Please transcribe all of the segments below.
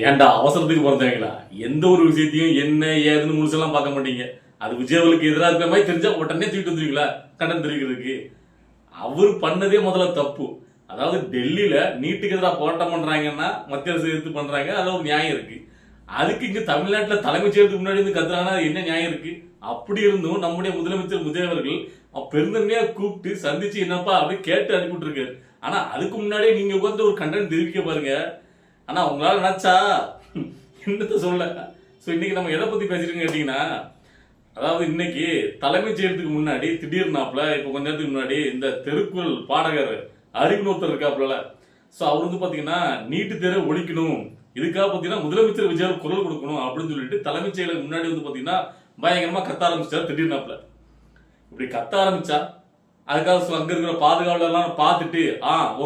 ஏன்டா அவசரத்துக்கு பிறந்தவங்களா? எந்த ஒரு விஷயத்தையும் என்ன ஏதுன்னு முழுசெல்லாம் பார்க்க மாட்டீங்க. அது விஜயவர்களுக்கு எதிராக இருக்கிற மாதிரி தெரிஞ்சா உடனே தூக்கிட்டு வந்துருவீங்களா கண்டனம் தெரிவிக்கிறதுக்கு? அவர் பண்ணதே முதல்ல தப்பு. அதாவது டெல்லியில நீட்டுக்கு எதிராக போராட்டம் பண்றாங்கன்னா மத்திய அரசு எதிர்த்து பண்றாங்க, அதுல ஒரு நியாயம் இருக்கு. அதுக்கு இங்க தமிழ்நாட்டுல தலைமைச் செயலகத்துக்கு முன்னாடி வந்து கத்துறாங்கன்னா அது என்ன நியாயம் இருக்கு? அப்படி இருந்தும் நம்முடைய முதலமைச்சர் விஜய் அவர்கள் பெருந்தன்மையா கூப்பிட்டு சந்திச்சு என்னப்பா அப்படி கேட்டு அனுப்பிட்டு இருக்காரு. ஆனா அதுக்கு முன்னாடியே நீங்க உட்காந்து ஒரு கண்டனம் தெரிவிக்க பாருங்க. ஆனா உங்களால நினைச்சா என்னத்த சொல்ல. சோ இன்னைக்கு நம்ம எதை பத்தி பேசிருக்கோம் கேட்டீங்கன்னா, அதாவது இன்னைக்கு தலைமைச் செயலகத்துக்கு முன்னாடி திடீர்னாப்ல இப்ப கொஞ்ச நேரத்துக்கு முன்னாடி இந்த தெருக்குறள் பாடகர் அறிவுன்னு ஒருத்தர் இருக்காப்புல. சோ அவர் வந்து பாத்தீங்கன்னா நீட்டு தேர்வை ஒழிக்கணும், இதுக்காக பாத்தீங்கன்னா முதலமைச்சர் விஜய் குரல் கொடுக்கணும் அப்படின்னு சொல்லிட்டு தலைமைச் செயலகம் முன்னாடி வந்து பாத்தீங்கன்னா பயங்கரமா கத்த ஆரம்பிச்சார் திடீர்னாப்ல. இப்படி கத்த ஆரம்பிச்சா அதுக்காக அங்க இருக்கிற பாதுகாவலர் எல்லாம் பார்த்துட்டு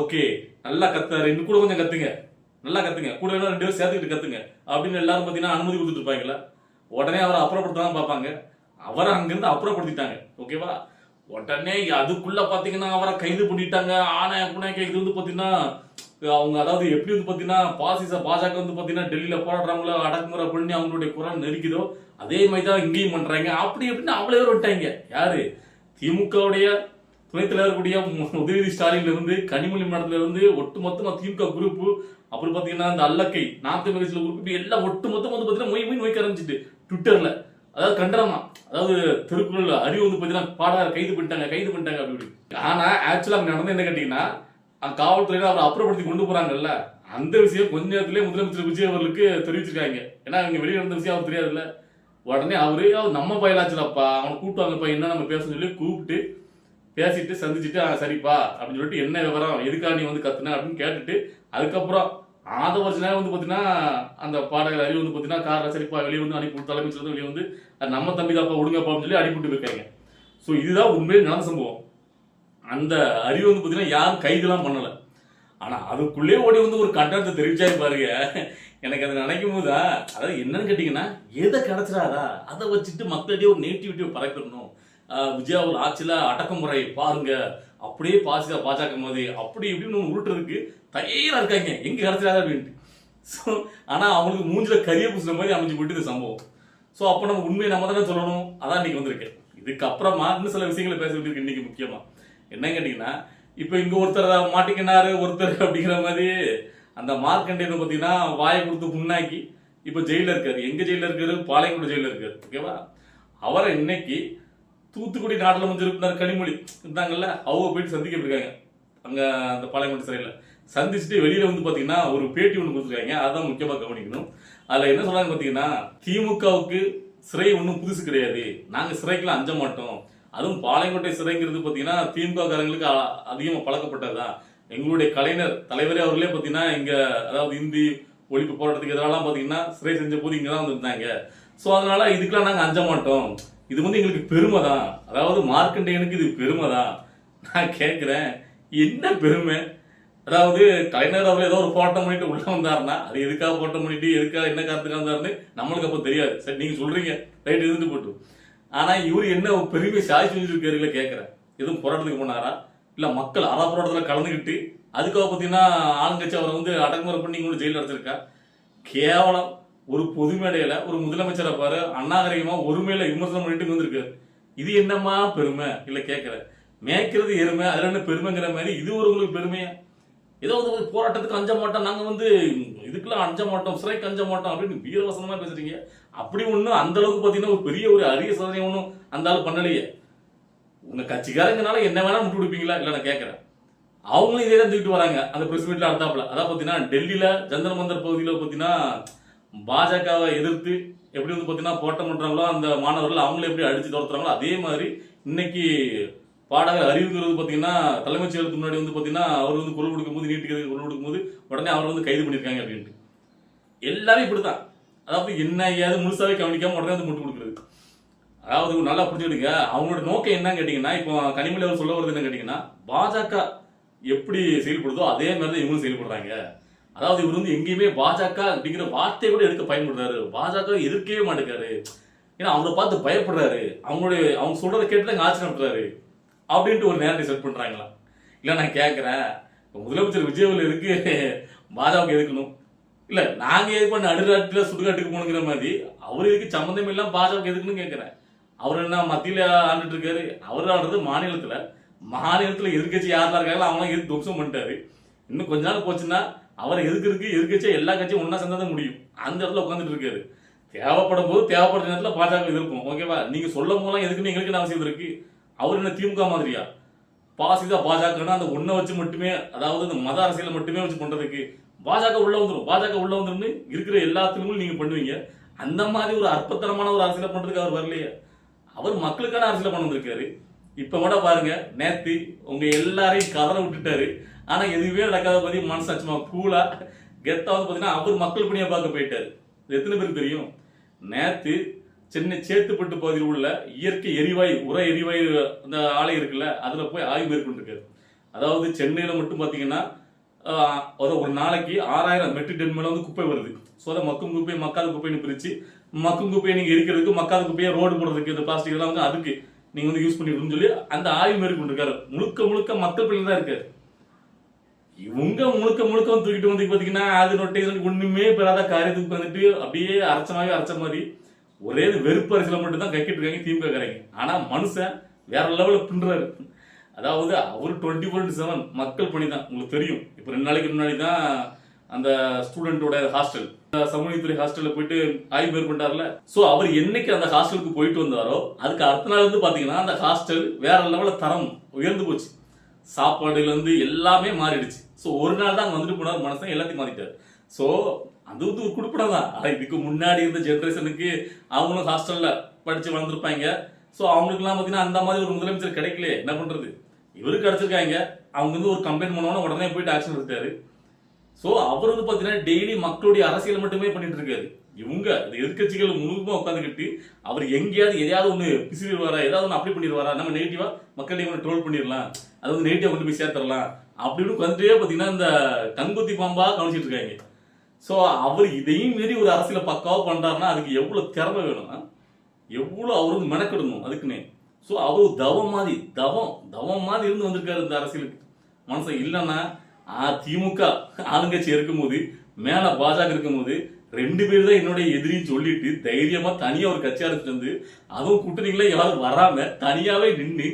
ஓகே நல்லா கத்தாரு, இன்னும் கூட கொஞ்சம் கத்துங்க, நல்லா கத்துங்க, கூட வேணா 2 பேரும் சேர்த்துக்கிட்டு கத்துங்க அப்படின்னு எல்லாரும் பாத்தீங்கன்னா அனுமதி கொடுத்துட்டு இருப்பாங்களா? உடனே அவரை அப்புறப்படுத்தலாம் பார்ப்பாங்க. அவரை அங்கிருந்து அப்புறப்படுத்திட்டாங்க. ஓகேவா? உடனே அதுக்குள்ள பாத்தீங்கன்னா அவரை கைது பண்ணிட்டாங்க. ஆனா இது வந்து பாத்தீங்கன்னா அவங்க அதாவது எப்படி வந்து பாத்தீங்கன்னா பாஜக வந்து பாத்தீங்கன்னா டெல்லியில போராடுறாங்களோ அடக்குமுறை பண்ணி அவங்களுடைய குரல் நெருக்கிதோ அதே மாதிரிதான் இங்கேயும் பண்றாங்க. அப்படி எப்படின்னு அவ்வளோ பேர் விட்டாங்க. யாரு? திமுகவுடைய துணைத் தலைவர் கூடிய உதயநிதி ஸ்டாலின்ல இருந்து கனிமொழி மேடத்துல இருந்து ஒட்டுமொத்தமா திமுக குரூப், அப்புறம் பாத்தீங்கன்னா இந்த அல்லக்கை நாத்து மகிழ்ச்சியில குரூப் எல்லாம் ஒட்டுமொத்தம் வந்து பாத்தீங்கன்னா மொய் வைக்க ஆரம்பிச்சிட்டு ட்விட்டர்ல. அதாவது கண்டனமா, அதாவது திருக்குறள் அறிவு வந்து பாத்தீங்கன்னா பாடகர் கைது பண்ணிட்டாங்க அப்படி. ஆனா ஆக்சுவலா நடந்து என்ன கேட்டீங்கன்னா, காவல்துறையில அவரை அப்புறப்படுத்தி கொண்டு போறாங்கல்ல, அந்த விஷயம் கொஞ்ச நேரத்திலேயே முதலமைச்சர் விஜய் அவர்களுக்கு தெரிவிச்சிருக்காங்க. ஏன்னா இங்க வெளியே நடந்த விஷயம் அவர் தெரியாதுல்ல. உடனே அவரு நம்ம பயலாச்சுலப்பா அவனை கூப்பிட்டாங்கப்பா என்ன நம்ம பேச சொல்லி கூப்பிட்டு பேசிட்டு சந்திச்சுட்டு சரிப்பா அப்படின்னு சொல்லிட்டு என்ன விவரம் எதுக்காக நீ வந்து கத்துன அப்படின்னு கேட்டுட்டு அதுக்கப்புறம் வருஷ நேரம் வந்து பாத்தீங்கன்னா அந்த பாடகர் அறிவு வந்து பாத்தீங்கன்னா காரில் சரிப்பா வெளியே வந்து அனுப்பி தலைமைச்சர் வந்து வெளியே வந்து நம்ம தம்பி தாப்பா ஒடுங்கப்பான்னு சொல்லி அனுப்பிட்டு இருக்காங்க. ஸோ இதுதான் உண்மையிலே நடந்த சம்பவம். அந்த அறிவு வந்து பாத்தீங்கன்னா யாரும் கைதுலாம் பண்ணல. ஆனா அதுக்குள்ளே ஓடி வந்து ஒரு கண்டனத்தை தெரிவிச்சாரு பாருங்க. எனக்கு அதை நினைக்கும் போதா, அதாவது என்னன்னு கேட்டீங்கன்னா எதை கிடைச்சிடாதா அதை வச்சுட்டு மக்களிடையே ஒரு நெகட்டிவிட்டியை பரப்பிடணும். விஜய் அவர் ஆட்சியில அடக்குமுறை பாருங்க, அப்படியே பாஜக மாதிரி அப்படி இப்படின்னு உருட்டுறதுக்கு தயாரா இருக்காங்க, எங்க கிடைச்சிடாதா அப்படின்ட்டு. ஸோ ஆனா அவங்களுக்கு மூஞ்சில கரிய பூசுற மாதிரி அமைஞ்சு போயிட்டு இந்த சம்பவம். ஸோ அப்ப நம்ம உண்மையை நம்ம தானே சொல்லணும். அதான் இன்னைக்கு வந்திருக்கேன். இதுக்கப்புறமா இன்னும் சில விஷயங்களை பேச வேண்டியிருக்கு இன்னைக்கு. முக்கியமா என்ன கேட்டீங்கன்னா, இப்ப இங்க ஒருத்தர் மாட்டிக்கினாரு ஒருத்தர் அப்படிங்கிற மாதிரி அந்த மார்க்கண்டேயன் பாத்தீங்கன்னா வாயை கொடுத்து புண்ணாக்கி இப்ப ஜெயில இருக்காரு. எங்க ஜெயில இருக்காரு? பாளையங்கோடு ஜெயில இருக்காரு. ஓகேவா? அவரை இன்னைக்கு தூத்துக்குடி நாடாளுமன்ற உறுப்பினர் கனிமொழி இருந்தாங்கல்ல, அவங்க போயிட்டு சந்திக்க போயிருக்காங்க அங்க அந்த பாளையங்கோடு சிறையில. சந்திச்சுட்டு வெளியில வந்து பாத்தீங்கன்னா ஒரு பேட்டி ஒண்ணு கொடுத்துருக்காங்க. அதான் முக்கியமா கவனிக்கணும். அதுல என்ன சொல்றாங்க பாத்தீங்கன்னா, திமுகவுக்கு சிறை ஒன்றும் புதுசு கிடையாது, நாங்க சிறைக்கெல்லாம் அஞ்ச மாட்டோம், அதுவும் பாளையங்கோட்டை சிறைங்கிறது பாத்தீங்கன்னா திமுக காரங்களுக்கு அதிகமா பழக்கப்பட்டதுதான். எங்களுடைய கலைஞர் தலைவரே அவர்களே பாத்தீங்கன்னா இங்க அதாவது இந்தி ஒழிப்பு போராட்டத்துக்கு எதிராலாம் பாத்தீங்கன்னா சிறை செஞ்ச போது இங்கதான் வந்து இருந்தாங்க. சோ அதனால இதுக்கெல்லாம் நாங்க அஞ்ச மாட்டோம், இது வந்து எங்களுக்கு பெருமை தான், அதாவது மார்க்கண்டேயனுக்கு இது பெருமை தான். நான் கேட்கிறேன் என்ன பெருமை? அதாவது கலைஞர் அவர் ஏதோ ஒரு போராட்டம் பண்ணிட்டு உள்ள வந்தாருன்னா அது எதுக்காக போராட்டம் பண்ணிட்டு எதுக்காக என்ன காரணத்துக்காக வந்தாருன்னு நம்மளுக்கு அப்ப தெரியாது. சரி நீங்க சொல்றீங்க ரைட், இருந்துட்டு போட்டு. ஆனா இவரு என்ன பெருமை சாய்ச்சி செஞ்சிருக்காரு இல்ல கேட்கிறேன். எதுவும் போராட்டத்துக்கு போனாரா? இல்ல மக்கள் போராட்டத்துல கலந்துக்கிட்டு அதுக்காக பாத்தீங்கன்னா ஆளுங்கட்சி அவரை வந்து அடக்குமுறை பண்ணி கொண்டு ஜெயில அடைச்சிருக்கா? கேவலம். ஒரு பொது மேடையில ஒரு முதலமைச்சரை பாரு அநாகரிகமா ஒரு மேல விமர்சனம் பண்ணிட்டு வந்திருக்காரு. இது என்னமா பெருமை இல்ல கேட்கிறேன். மேய்க்கிறது எருமை, அதுல என்ன பெருமைங்கிற மாதிரி இது ஒரு உங்களுக்கு பெருமையா? ஏதோ வந்து போராட்டத்துக்கு அஞ்ச மாட்டோம், நாங்க வந்து இதுக்கெல்லாம் அஞ்ச மாட்டோம், சிறைக்கு அஞ்ச மாட்டோம் அப்படின்னு வீரவசனமா பேசுறீங்க. அப்படி ஒண்ணும் அந்த அளவுக்கு பாத்தீங்கன்னா ஒரு பெரிய ஒரு அரிய சாதனை ஒன்றும் அந்த ஆள் பண்ணலையே. உங்க கட்சிக்காரங்கனால என்ன வேணா முட்டு கொடுப்பீங்களா? இல்ல நான் கேட்கிறேன். அவங்களும் இதே தான் தூக்கிட்டு வராங்க அந்த பிரஸ் மீட்ல அடுத்தாப்புல. அதான் பாத்தீங்கன்னா டெல்லியில ஜந்தர் மந்தர் பகுதியில பாத்தீங்கன்னா பாஜகவை எதிர்த்து எப்படி வந்து பாத்தீங்கன்னா போராட்டம் பண்றாங்களோ அந்த மாணவர்கள் அவங்களே எப்படி அடிச்சு துரத்துறாங்களோ அதே மாதிரி இன்னைக்கு பாடகர் அறிவுங்கிறது பாத்தீங்கன்னா தலைமைச் செயலகத்துக்கு முன்னாடி வந்து பாத்தீங்கன்னா அவர் வந்து குரல் கொடுக்கும் போது நீட்டுக்கு குரல் கொடுக்கும் போது உடனே அவர் வந்து கைது பண்ணிருக்காங்க அப்படின்ட்டு. எல்லாரும் இப்படித்தான். அதாவது என்ன ஏது முழுசாவே கவனிக்காம உடனே வந்து முட்டு கொடுக்குறது. அதாவது நல்லா புரிஞ்சுக்கிடுங்க, அவங்களோட நோக்கம் என்னன்னு கேட்டீங்கன்னா, இப்போ கனிமொழி அவர் சொல்ல வருது என்ன கேட்டீங்கன்னா, பாஜக எப்படி செயல்படுதோ அதே மாதிரி தான் இவங்களும் செயல்படுறாங்க. அதாவது இவர் வந்து எங்கேயுமே பாஜக அப்படிங்கிற வார்த்தையை கூட எடுக்க பயன்படுறாரு, பாஜக எதிர்க்கவே மாட்டேங்காரு, ஏன்னா அவரை பார்த்து பயப்படுறாரு, அவங்க சொல்றதை கேட்டு ஆச்சரியப்படுறாரு அப்படின்ட்டு ஒரு நேரத்தை செட் பண்றாங்களா? இல்ல நான் கேட்கிறேன், முதலமைச்சர் விஜய் எதுக்கு பாஜக எதுக்கணும்? இல்ல நாங்க எதுக்கு நடுநாட்டுல சுடுகாட்டுக்கு போனுங்கிற மாதிரி அவரு எதுக்கு சம்பந்தம் இல்லாம பாஜக எதுக்குன்னு கேட்கிறேன். அவர் என்ன மத்தியில ஆண்டுட்டு இருக்காரு, அவர் ஆடுறது மாநிலத்துல எதிர்கட்சி யாரெல்லாம் இருக்காங்களோ அவங்க எதிர்த்து துவம்சம் பண்ணிட்டாரு. இன்னும் கொஞ்ச நாள் போச்சுன்னா அவரை எதிர்கட்சியா எல்லா கட்சியும் ஒன்னா சேர்ந்தாதான் முடியும். அந்த இடத்துல உட்காந்துட்டு இருக்காரு. தேவைப்படும் போது தேவைப்படுற நேரத்துல பாஜக எதிர்க்கும். ஓகேவா? நீங்க சொல்லும் போதெல்லாம் எதுக்குன்னு எங்களுக்கு என்ன அவசியம் இருக்கு? அவர் என்ன திமுக மாதிரியா பாசிதா பாஜகன்னா அந்த ஒன்றை வச்சு மட்டுமே, அதாவது அந்த மத அரசியலை மட்டுமே வச்சு பண்றதுக்கு பாஜக உள்ள வந்துடும் இருக்கிற எல்லாத்துக்கும் நீங்க பண்ணுவீங்க. அந்த மாதிரி ஒரு அற்பத்தனமான ஒரு அரசியலை பண்றதுக்கு அவர் வரலையே. அவர் மக்களுக்கான அரசியலை பண்ண வந்திருக்காரு. இப்ப கூட பாருங்க, நேத்து உங்க எல்லாரையும் கதற விட்டுட்டாரு. ஆனா எதுவுமே நடக்காத பத்தி மனசாச்சுமா கூலா கெத்தா வந்து பாத்தீங்கன்னா அவர் மக்கள் பணியை பார்க்க போயிட்டாரு. எத்தனை பேருக்கு தெரியும்? நேத்து சென்னை சேத்துப்பட்டு பகுதியில் உள்ள இயற்கை எரிவாயு எரிவாயு அந்த ஆலை இருக்குல்ல, அதுல போய் ஆய்வு மேற்கொண்டிருக்காரு. அதாவது சென்னையில மட்டும் பாத்தீங்கன்னா ஒரு நாளைக்கு 6000 மெட்ரிக் டன் மேல வந்து குப்பை வருது. ஸோ அதை மக்கும் குப்பை மக்காத குப்பைன்னு பிரிச்சு, மக்கும் குப்பையை நீங்க எரிக்கிறதுக்கு மக்காத குப்பையை ரோடு போடுறதுக்கு இந்த பிளாஸ்டிக் எல்லாம் வந்து அதுக்கு நீங்க வந்து யூஸ் பண்ணிக்கணும்னு சொல்லி அந்த ஆய்வு மேற்கொண்டிருக்காரு. முழுக்க மக்கள் பணியில் தான் இருக்காரு. இவங்க முழுக்க வந்து தூக்கிட்டு வந்து பாத்தீங்கன்னா அது நொட்டை ஒண்ணுமே பெறாத காரியத்துக்கு வந்துட்டு அப்படியே அரைச்ச மாதிரி ஒரே வெறுப்பு அரசியல மட்டும் தான் கைக்கிட்டு இருக்காங்க திமுக காரங்க. ஆனா மனுஷன் வேற லெவல்ல பின்றாரு. அதாவது அவர் 24/7 மக்கள் பணி தான். உங்களுக்கு தெரியும், இப்ப 2 நாளைக்கு முன்னாடி தான் அந்த ஸ்டூடெண்டோட ஹாஸ்டல், சமூகத்துறை ஹாஸ்டல்ல போயிட்டு ஆய்வு மேற்கொண்டார்ல. சோ அவர் என்னைக்கு அந்த ஹாஸ்டலுக்கு போயிட்டு வந்தாரோ அதுக்கு அடுத்த நாள் வந்து பாத்தீங்கன்னா அந்த ஹாஸ்டல் வேற லெவல்ல தரம் உயர்ந்து போச்சு. சாப்பாடுல இருந்து எல்லாமே மாறிடுச்சு. சோ ஒரு நாள் தான் வந்துட்டு போனார், மனசன் எல்லாத்தையும் மாறிட்டாரு. சோ அது வந்து ஒரு குடுப்படம் தான். இதுக்கு முன்னாடி இருந்த ஜெனரேஷனுக்கு அவங்களும் ஹாஸ்டல்ல படிச்சு வளர்ந்துருப்பாங்க. சோ அவங்களுக்கு எல்லாம் பாத்தீங்கன்னா அந்த மாதிரி ஒரு முதலமைச்சர் கிடைக்கல, என்ன பண்றது? இவருக்கு கிடைச்சிருக்காங்க. அவங்க வந்து ஒரு கம்ப்ளைண்ட் பண்ணோன்னா உடனே போயிட்டு ஆக்ஷன் எடுத்தாரு. சோ அவர் வந்து பாத்தீங்கன்னா டெய்லி மக்களுடைய அரசியல் மட்டுமே பண்ணிட்டு இருக்காரு. இவங்க எதிர்கட்சிகள் முழுவதுமா உட்காந்துக்கிட்டு அவர் எங்கேயாவது எதையாவது ஒண்ணு பிசிடுவாரா, ஏதாவது ஒண்ணு அப்படி பண்ணிடுவாரா, நம்ம நெகட்டிவா மக்களையும் ட்ரோல் பண்ணிடலாம், அது வந்து நெகட்டிவா கொண்டு போய் சேர்த்துடலாம் அப்படின்னு உட்காந்துட்டே பாத்தீங்கன்னா இந்த கண்குத்தி பாம்பா கவனிச்சிட்டு இருக்காங்க. சோ அவர் இதையும் மீறி ஒரு அரசியல பக்காவா பண்றாருன்னா அதுக்கு எவ்வளவு திறமை வேணும், எவ்வளவு அவரு வந்து மெனக்கிடணும் அதுக்குன்னு. சோ அவரு தவம் மாதிரி இருந்து வந்திருக்காரு இந்த அரசியலுக்கு. மனசன் இல்லைன்னா திமுக ஆளுங்கட்சி இருக்கும்போது மேல பாஜக இருக்கும்போது 2 பேர் தான் என்னுடைய எதிரின்னு சொல்லிட்டு தைரியமா தனியா ஒரு கட்சி ஆரம்பிச்சு வந்து அதுவும் கூட்டணிகளே யாரும் வராம தனியாவே நின்று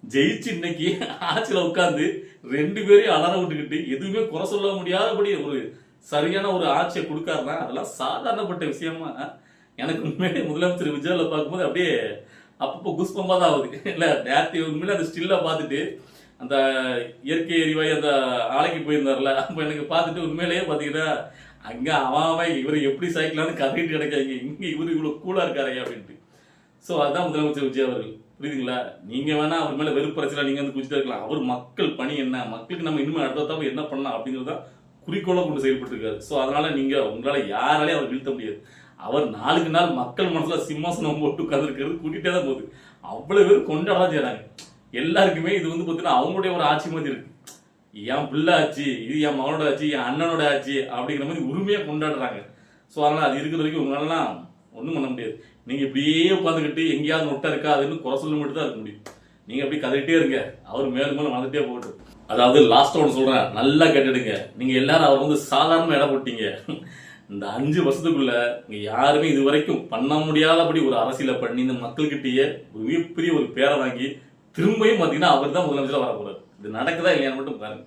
ஜெயிச்சு இன்னைக்கு ஆட்சியில உட்கார்ந்து 2 பேரையும் அலற விட்டுக்கிட்டு எதுவுமே குறை சொல்ல முடியாதபடி ஒரு சரியான ஒரு ஆட்சியை கொடுக்காருன்னா அதெல்லாம் சாதாரணப்பட்ட விஷயமா எனக்கு உண்மையிலே முதலமைச்சர் விஜயால பார்க்கும்போது அப்படியே அப்பப்போ குஸ்பம்பா தான் ஆகுது. இல்ல நேரத்தை உண்மையில அந்த ஸ்டில்ல பார்த்துட்டு அந்த இயற்கை எரிவாயு அந்த ஆலைக்கு போயிருந்தார்ல, அப்ப எனக்கு பார்த்துட்டு உண்மையிலேயே பாத்தீங்கன்னா அங்க அவன் இவரை எப்படி சாய்க்கலான்னு கதைட்டு கிடைக்காங்க, இங்க இவரு இவ்வளவு கூலா இருக்காரு அப்படின்ட்டு. சோ அதுதான் முதலமைச்சர் விஜய் அவர்கள். புரியுதுங்களா? நீங்க வேணா அவர் மேல வெறுப்பரச்சலா நீங்க வந்து குதிச்சுட்டு இருக்கலாம். அவர் மக்கள் பணி என்ன, மக்களுக்கு நம்ம இனிமே அடுத்த என்ன பண்ணலாம் அப்படிங்கறத குறிக்கோளா கொண்டு செயல்பட்டு இருக்காரு. சோ அதனால நீங்க உங்களால யாராலையும் அவர் வீழ்த்த முடியாது. அவர் நாளுக்கு நாள் மக்கள் மனசுல சிம்மாசனம் போட்டு உட்கார்ந்துருக்கிறது கூட்டிட்டே தான் போகுது. அவ்வளவு பேர் கொண்டாடதான் செய்யறாங்க. எல்லாருக்குமே இது வந்து பாத்தீங்கன்னா அவங்களுடைய ஒரு ஆட்சி மாதிரி இருக்கு. என் பிள்ளை ஆச்சு, இது என் மகனோட ஆச்சு, என் அண்ணனோட ஆச்சு அப்படிங்கிற மாதிரி உரிமையா கொண்டாடுறாங்க. சோ அதனால அது இருக்கிற வரைக்கும் உங்களாலாம் ஒண்ணும் பண்ண முடியாது. நீங்க இப்படியே உட்காந்துக்கிட்டு எங்கேயாவது நொட்டை இருக்கா அதுன்னு குறை சொல்ல மட்டும் தான் இருக்க முடியும். நீங்க அப்படி கதைக்கிட்டே இருங்க, அவர் மேலும் வளர்ந்துட்டே போகட்டும். அதாவது லாஸ்ட் ஒன்று சொல்றேன், நல்லா கேட்டுடுங்க. நீங்க எல்லாரும் அவர் வந்து சாதாரண இடம் போட்டீங்க. இந்த 5 வருஷத்துக்குள்ள நீங்க யாருமே இது வரைக்கும் பண்ண முடியாதபடி ஒரு அரசியலை பண்ணி இந்த மக்கள்கிட்டயே ஒரு மிகப்பெரிய ஒரு பேரை வாங்கி திரும்பியும் பாத்தீங்கன்னா அவர் தான் முதலமைச்சர் வர போறாரு. இது நடக்குதா இல்லையான்னு மட்டும் பாருங்க.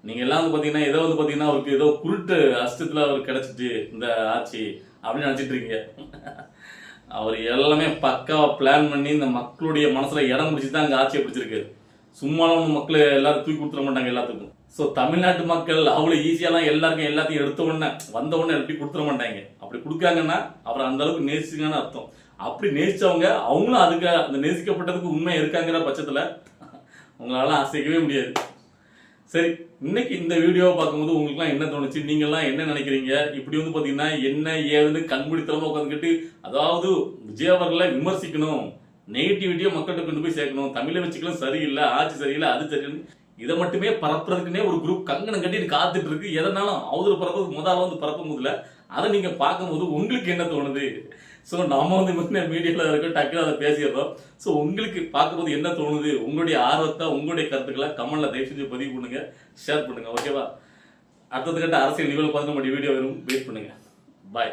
நீங்க எல்லாம் வந்து பாத்தீங்கன்னா ஏதோ வந்து பாத்தீங்கன்னா அவருக்கு ஏதோ குருட்டு அஷ்டத்துல அவர் கிடைச்சிட்டு இந்த ஆட்சி அப்படின்னு நினைச்சிட்டு இருக்கீங்க. அவர் எல்லாமே பக்காவா பிளான் பண்ணி இந்த மக்களுடைய மனசுல இடம் பிடிச்சிதான் அங்க ஆட்சியை பிடிச்சிருக்காரு. சும்மாவும் மக்களை எல்லாரும் தூக்கி கொடுத்துட மாட்டாங்க எல்லாத்துக்கும். சோ தமிழ்நாட்டு மக்கள் அவ்வளவு ஈஸியெல்லாம் எல்லாருக்கும் எல்லாத்தையும் எடுத்த உடனே வந்த உடனே எப்படி கொடுத்துட மாட்டாங்க. அப்படி கொடுக்காங்கன்னா அவர் அந்த அளவுக்கு நேசிச்சுங்கன்னு அர்த்தம். அப்படி நேசிச்சவங்க அவங்களும் அதுக்கு அந்த நேசிக்கப்பட்டதுக்கு உண்மை இருக்காங்கிற பட்சத்துல உங்களால அசைக்கவே முடியாது. சரி, இன்னைக்கு இந்த வீடியோவை பார்க்கும்போது உங்களுக்கு எல்லாம் என்ன தோணுச்சு, நீங்க எல்லாம் என்ன நினைக்கிறீங்க? இப்படி வந்து பாத்தீங்கன்னா என்ன ஏதுன்னு கண்மூடித்தனமா உட்காந்துக்கிட்டு அதாவது விஜய் அவர்களை விமர்சிக்கணும், நெகட்டிவிட்டியா மக்கள்கிட்ட கொண்டு போய் சேர்க்கணும், தமிழை வச்சுக்கலாம் சரியில்லை, ஆட்சி சரியில்லை, அது சரியில்லை, இதை மட்டுமே பரப்புறதுக்குன்னே ஒரு குரூப் கங்கணம் கட்டிட்டு காத்துட்டு இருக்கு. எதனாலும் அவரு பரப்புறது முதல்ல வந்து பரப்பும் போதுல அதை நீங்க பார்க்கும்போது உங்களுக்கு என்ன தோணுது? சோ நம்ம வந்து மீடியால இருக்க டக்குனு அதை பேசிடுறோம். சோ உங்களுக்கு பார்க்கும்போது என்ன தோணுது? உங்களுடைய ஆர்வத்தை உங்களுடைய கருத்துக்களை கமெண்ட்ல தயவு செஞ்சு பதிவு பண்ணுங்க, ஷேர் பண்ணுங்க. ஓகேவா? அடுத்தது கட்ட அரசியல் நிகழ்வு பார்த்து நம்ம வீடியோ வரும். வெயிட் பண்ணுங்க. பாய்.